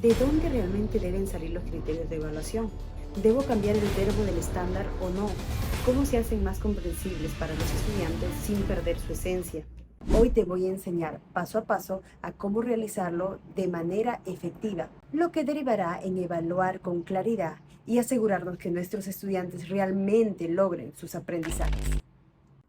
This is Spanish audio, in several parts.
¿De dónde realmente deben salir los criterios de evaluación? ¿Debo cambiar el verbo del estándar o no? ¿Cómo se hacen más comprensibles para los estudiantes sin perder su esencia? Hoy te voy a enseñar paso a paso a cómo realizarlo de manera efectiva, lo que derivará en evaluar con claridad y asegurarnos que nuestros estudiantes realmente logren sus aprendizajes.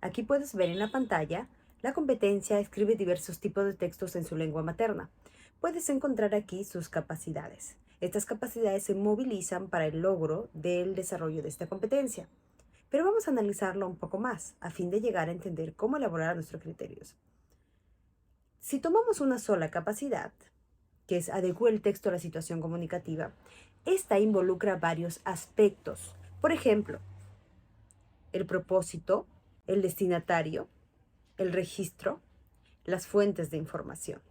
Aquí puedes ver en la pantalla la competencia escribe diversos tipos de textos en su lengua materna. Puedes encontrar aquí sus capacidades. Estas capacidades se movilizan para el logro del desarrollo de esta competencia. Pero vamos a analizarlo un poco más, a fin de llegar a entender cómo elaborar nuestros criterios. Si tomamos una sola capacidad, que es adecuar el texto a la situación comunicativa, esta involucra varios aspectos. Por ejemplo, el propósito, el destinatario, el registro, las fuentes de información.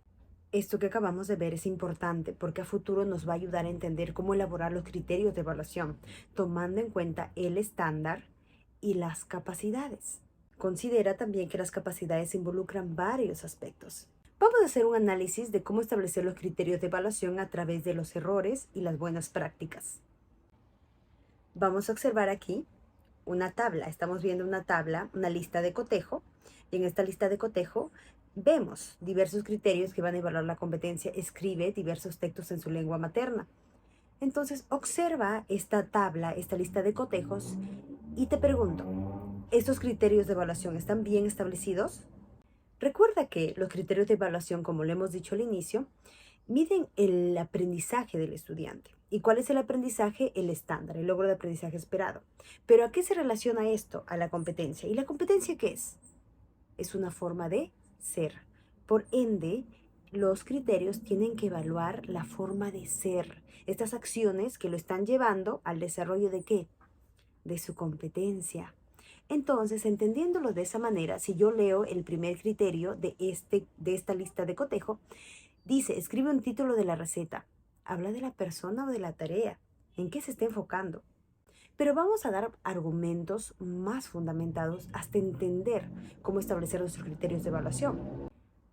Esto que acabamos de ver es importante porque a futuro nos va a ayudar a entender cómo elaborar los criterios de evaluación, tomando en cuenta el estándar y las capacidades. Considera también que las capacidades involucran varios aspectos. Vamos a hacer un análisis de cómo establecer los criterios de evaluación a través de los errores y las buenas prácticas. Vamos a observar aquí una tabla. Estamos viendo una tabla, una lista de cotejo, y en esta lista de cotejo vemos diversos criterios que van a evaluar la competencia. Escribe diversos textos en su lengua materna. Entonces, observa esta tabla, esta lista de cotejos, y te pregunto, ¿estos criterios de evaluación están bien establecidos? Recuerda que los criterios de evaluación, como lo hemos dicho al inicio, miden el aprendizaje del estudiante. ¿Y cuál es el aprendizaje? El estándar, el logro de aprendizaje esperado. Pero ¿a qué se relaciona esto? A la competencia. ¿Y la competencia qué es? Es una forma de ser. Por ende, los criterios tienen que evaluar la forma de ser. Estas acciones que lo están llevando al desarrollo de ¿qué? De su competencia. Entonces, entendiéndolo de esa manera, si yo leo el primer criterio de esta lista de cotejo, dice, escribe un título de la receta. ¿Habla de la persona o de la tarea? ¿En qué se está enfocando? Pero vamos a dar argumentos más fundamentados hasta entender cómo establecer nuestros criterios de evaluación.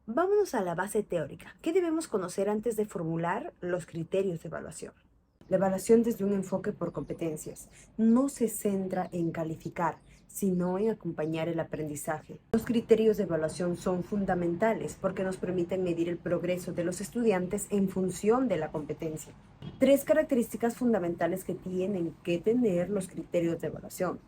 Vámonos a la base teórica. ¿Qué debemos conocer antes de formular los criterios de evaluación? La evaluación desde un enfoque por competencias no se centra en calificar, sino en acompañar el aprendizaje. Los criterios de evaluación son fundamentales porque nos permiten medir el progreso de los estudiantes en función de la competencia. Tres características fundamentales que tienen que tener los criterios de evaluación.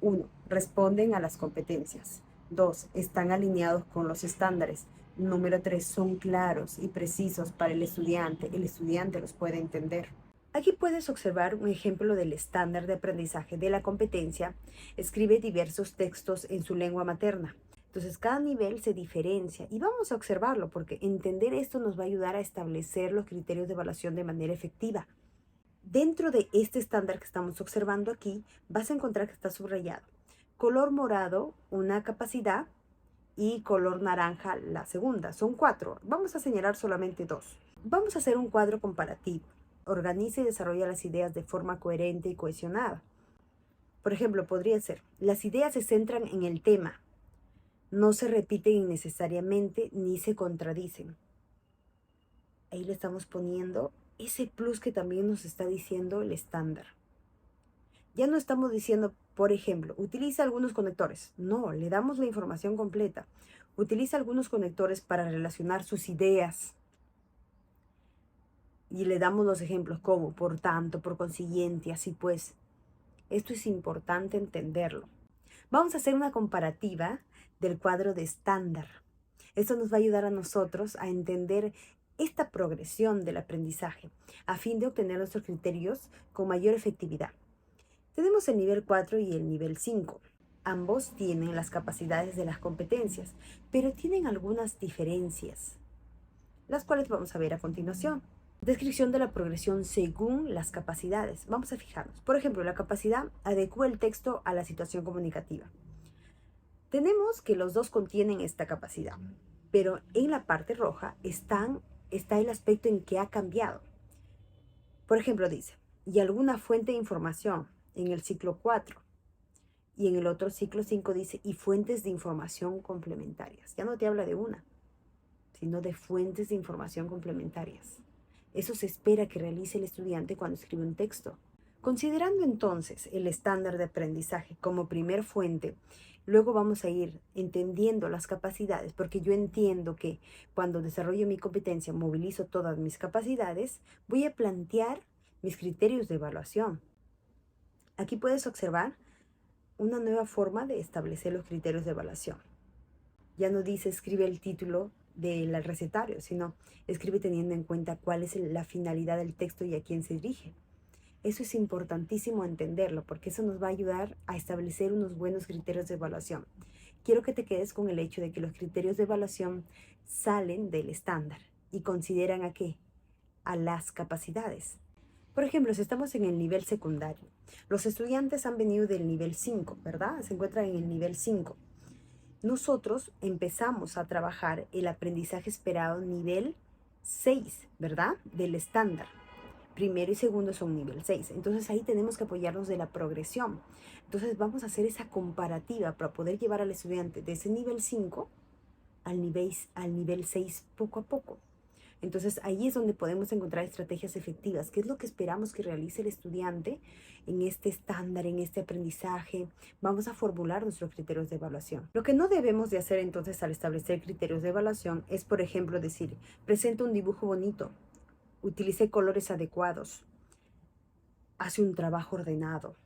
1. Responden a las competencias. 2. Están alineados con los estándares. Número 3. Son claros y precisos para el estudiante. El estudiante los puede entender. Aquí puedes observar un ejemplo del estándar de aprendizaje de la competencia. Escribe diversos textos en su lengua materna. Entonces, cada nivel se diferencia y vamos a observarlo porque entender esto nos va a ayudar a establecer los criterios de evaluación de manera efectiva. Dentro de este estándar que estamos observando aquí, vas a encontrar que está subrayado. Color morado, una capacidad, y color naranja, la segunda. Son 4. Vamos a señalar solamente 2. Vamos a hacer un cuadro comparativo. Organiza y desarrolla las ideas de forma coherente y cohesionada. Por ejemplo, podría ser, las ideas se centran en el tema, no se repiten innecesariamente ni se contradicen. Ahí le estamos poniendo ese plus que también nos está diciendo el estándar. Ya no estamos diciendo, por ejemplo, utiliza algunos conectores. No, le damos la información completa. Utiliza algunos conectores para relacionar sus ideas. Y le damos los ejemplos como, por tanto, por consiguiente, así pues. Esto es importante entenderlo. Vamos a hacer una comparativa del cuadro de estándar. Esto nos va a ayudar a nosotros a entender esta progresión del aprendizaje, a fin de obtener nuestros criterios con mayor efectividad. Tenemos el nivel 4 y el nivel 5. Ambos tienen las capacidades de las competencias, pero tienen algunas diferencias, las cuales vamos a ver a continuación. Descripción de la progresión según las capacidades. Vamos a fijarnos. Por ejemplo, la capacidad adecua el texto a la situación comunicativa. Tenemos que los dos contienen esta capacidad, pero en la parte roja está el aspecto en que ha cambiado. Por ejemplo, dice, y alguna fuente de información en el ciclo 4. Y en el otro ciclo 5 dice, y fuentes de información complementarias. Ya no te habla de una, sino de fuentes de información complementarias. Eso se espera que realice el estudiante cuando escribe un texto. Considerando entonces el estándar de aprendizaje como primer fuente, luego vamos a ir entendiendo las capacidades, porque yo entiendo que cuando desarrollo mi competencia, movilizo todas mis capacidades, voy a plantear mis criterios de evaluación. Aquí puedes observar una nueva forma de establecer los criterios de evaluación. Ya no dice escribe el título del recetario, sino escribe teniendo en cuenta cuál es la finalidad del texto y a quién se dirige. Eso es importantísimo entenderlo, porque eso nos va a ayudar a establecer unos buenos criterios de evaluación. Quiero que te quedes con el hecho de que los criterios de evaluación salen del estándar y consideran ¿a qué? A las capacidades. Por ejemplo, si estamos en el nivel secundario, los estudiantes han venido del nivel 5, ¿verdad? Se encuentran en el nivel 5. Nosotros empezamos a trabajar el aprendizaje esperado nivel 6, ¿verdad? Del estándar. Primero y segundo son nivel 6. Entonces ahí tenemos que apoyarnos de la progresión. Entonces vamos a hacer esa comparativa para poder llevar al estudiante de ese nivel 5 al nivel 6 poco a poco. Entonces ahí es donde podemos encontrar estrategias efectivas. ¿Qué es lo que esperamos que realice el estudiante en este estándar, en este aprendizaje? Vamos a formular nuestros criterios de evaluación. Lo que no debemos de hacer entonces al establecer criterios de evaluación es, por ejemplo, decir, presenta un dibujo bonito, utilice colores adecuados, hace un trabajo ordenado.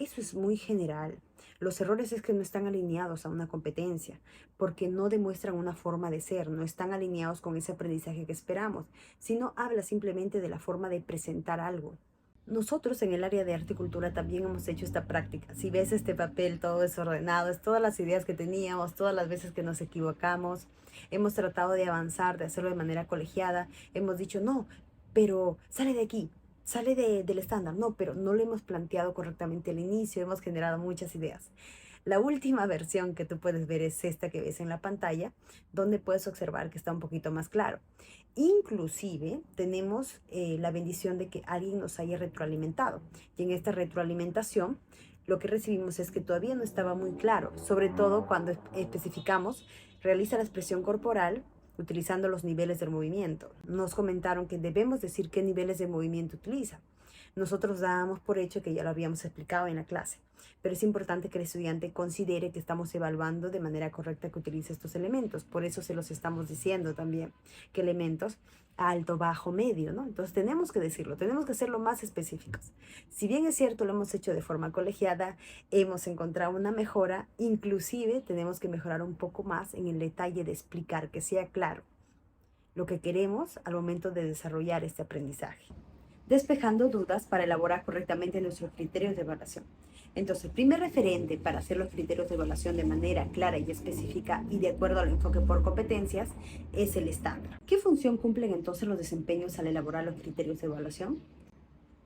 Eso es muy general. Los errores es que no están alineados a una competencia, porque no demuestran una forma de ser, no están alineados con ese aprendizaje que esperamos, sino habla simplemente de la forma de presentar algo. Nosotros en el área de arte y cultura también hemos hecho esta práctica. Si ves este papel todo desordenado, es todas las ideas que teníamos, todas las veces que nos equivocamos, hemos tratado de avanzar, de hacerlo de manera colegiada, hemos dicho no, pero sale de aquí, sale del estándar, no, pero no lo hemos planteado correctamente al inicio, hemos generado muchas ideas. La última versión que tú puedes ver es esta que ves en la pantalla, donde puedes observar que está un poquito más claro. Inclusive tenemos la bendición de que alguien nos haya retroalimentado. Y en esta retroalimentación lo que recibimos es que todavía no estaba muy claro, sobre todo cuando especificamos, realiza la expresión corporal utilizando los niveles del movimiento. Nos comentaron que debemos decir qué niveles de movimiento utiliza. Nosotros dábamos por hecho que ya lo habíamos explicado en la clase, pero es importante que el estudiante considere que estamos evaluando de manera correcta que utilice estos elementos. Por eso se los estamos diciendo también, que elementos alto, bajo, medio, ¿no? Entonces tenemos que decirlo, tenemos que hacerlo más específicos. Si bien es cierto, lo hemos hecho de forma colegiada, hemos encontrado una mejora, inclusive tenemos que mejorar un poco más en el detalle de explicar, que sea claro lo que queremos al momento de desarrollar este aprendizaje, despejando dudas para elaborar correctamente nuestros criterios de evaluación. Entonces, el primer referente para hacer los criterios de evaluación de manera clara y específica y de acuerdo al enfoque por competencias es el estándar. ¿Qué función cumplen entonces los desempeños al elaborar los criterios de evaluación?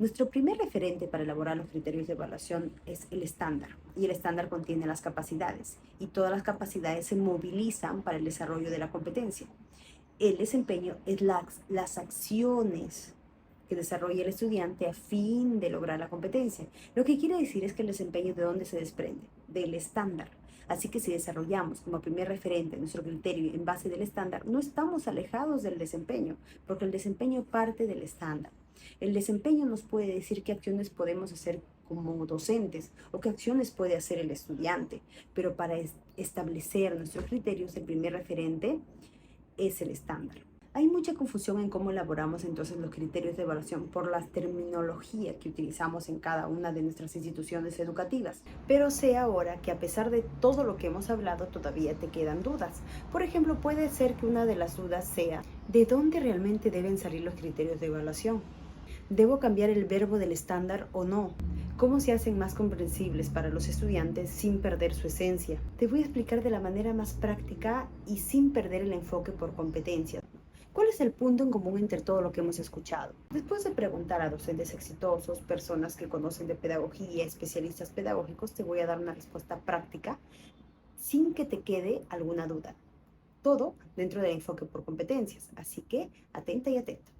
Nuestro primer referente para elaborar los criterios de evaluación es el estándar, y el estándar contiene las capacidades, y todas las capacidades se movilizan para el desarrollo de la competencia. El desempeño es las acciones que desarrolla el estudiante a fin de lograr la competencia. Lo que quiere decir es que el desempeño ¿de dónde se desprende? Del estándar. Así que si desarrollamos como primer referente nuestro criterio en base del estándar, no estamos alejados del desempeño, porque el desempeño parte del estándar. El desempeño nos puede decir qué acciones podemos hacer como docentes o qué acciones puede hacer el estudiante, pero para establecer nuestros criterios, el primer referente es el estándar. Hay mucha confusión en cómo elaboramos entonces los criterios de evaluación por la terminología que utilizamos en cada una de nuestras instituciones educativas. Pero sé ahora que a pesar de todo lo que hemos hablado, todavía te quedan dudas. Por ejemplo, puede ser que una de las dudas sea, ¿de dónde realmente deben salir los criterios de evaluación? ¿Debo cambiar el verbo del estándar o no? ¿Cómo se hacen más comprensibles para los estudiantes sin perder su esencia? Te voy a explicar de la manera más práctica y sin perder el enfoque por competencias. ¿Cuál es el punto en común entre todo lo que hemos escuchado? Después de preguntar a docentes exitosos, personas que conocen de pedagogía, especialistas pedagógicos, te voy a dar una respuesta práctica sin que te quede alguna duda. Todo dentro del enfoque por competencias, así que atenta y atento.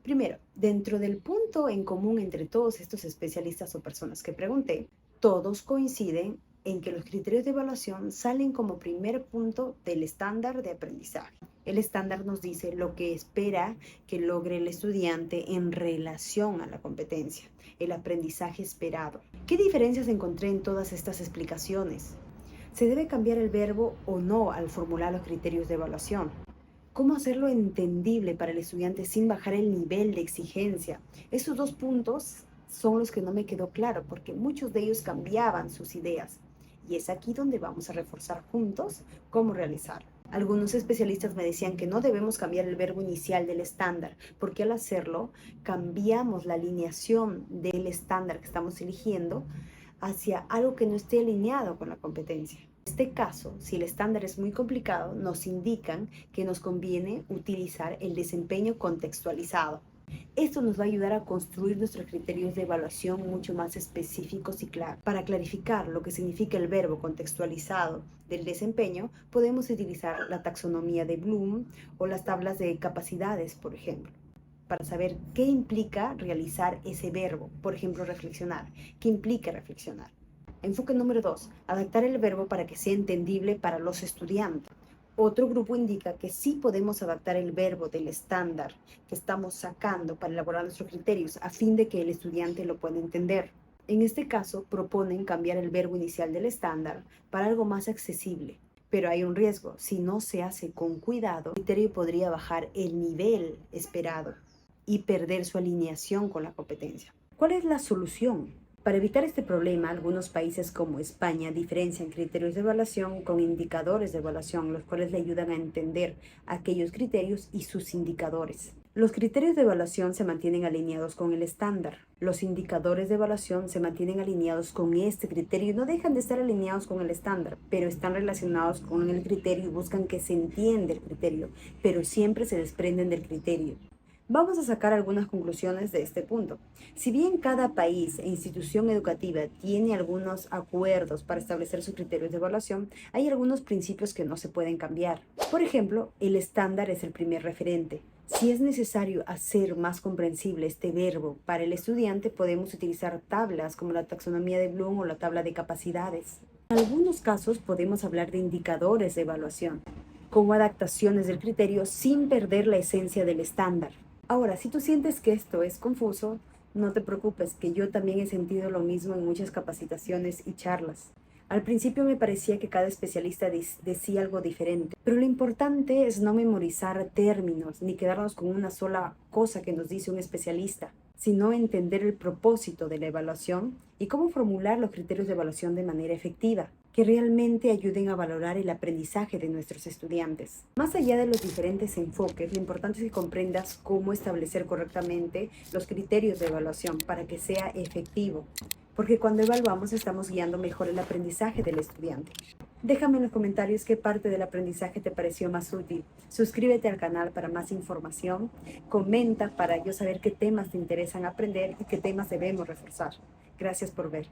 Primero, dentro del punto en común entre todos estos especialistas o personas que pregunté, todos coinciden en que los criterios de evaluación salen como primer punto del estándar de aprendizaje. El estándar nos dice lo que espera que logre el estudiante en relación a la competencia, el aprendizaje esperado. ¿Qué diferencias encontré en todas estas explicaciones? ¿Se debe cambiar el verbo o no al formular los criterios de evaluación? ¿Cómo hacerlo entendible para el estudiante sin bajar el nivel de exigencia? Estos dos puntos son los que no me quedó claro porque muchos de ellos cambiaban sus ideas. Y es aquí donde vamos a reforzar juntos cómo realizarlo. Algunos especialistas me decían que no debemos cambiar el verbo inicial del estándar, porque al hacerlo cambiamos la alineación del estándar que estamos eligiendo hacia algo que no esté alineado con la competencia. En este caso, si el estándar es muy complicado, nos indican que nos conviene utilizar el desempeño contextualizado. Esto nos va a ayudar a construir nuestros criterios de evaluación mucho más específicos y claros. Para clarificar lo que significa el verbo contextualizado del desempeño, podemos utilizar la taxonomía de Bloom o las tablas de capacidades, por ejemplo, para saber qué implica realizar ese verbo. Por ejemplo, reflexionar. ¿Qué implica reflexionar? Enfoque número 2. Adaptar el verbo para que sea entendible para los estudiantes. Otro grupo indica que sí podemos adaptar el verbo del estándar que estamos sacando para elaborar nuestros criterios a fin de que el estudiante lo pueda entender. En este caso, proponen cambiar el verbo inicial del estándar para algo más accesible. Pero hay un riesgo. Si no se hace con cuidado, el criterio podría bajar el nivel esperado y perder su alineación con la competencia. ¿Cuál es la solución? Para evitar este problema, algunos países como España diferencian criterios de evaluación con indicadores de evaluación, los cuales le ayudan a entender aquellos criterios y sus indicadores. Los criterios de evaluación se mantienen alineados con el estándar. Los indicadores de evaluación se mantienen alineados con este criterio y no dejan de estar alineados con el estándar, pero están relacionados con el criterio y buscan que se entienda el criterio, pero siempre se desprenden del criterio. Vamos a sacar algunas conclusiones de este punto. Si bien cada país e institución educativa tiene algunos acuerdos para establecer sus criterios de evaluación, hay algunos principios que no se pueden cambiar. Por ejemplo, el estándar es el primer referente. Si es necesario hacer más comprensible este verbo para el estudiante, podemos utilizar tablas como la taxonomía de Bloom o la tabla de capacidades. En algunos casos podemos hablar de indicadores de evaluación, como adaptaciones del criterio sin perder la esencia del estándar. Ahora, si tú sientes que esto es confuso, no te preocupes, que yo también he sentido lo mismo en muchas capacitaciones y charlas. Al principio me parecía que cada especialista decía algo diferente, pero lo importante es no memorizar términos ni quedarnos con una sola cosa que nos dice un especialista, sino entender el propósito de la evaluación y cómo formular los criterios de evaluación de manera efectiva, que realmente ayuden a valorar el aprendizaje de nuestros estudiantes. Más allá de los diferentes enfoques, lo importante es que comprendas cómo establecer correctamente los criterios de evaluación para que sea efectivo, porque cuando evaluamos estamos guiando mejor el aprendizaje del estudiante. Déjame en los comentarios qué parte del aprendizaje te pareció más útil. Suscríbete al canal para más información. Comenta para yo saber qué temas te interesan aprender y qué temas debemos reforzar. Gracias por ver.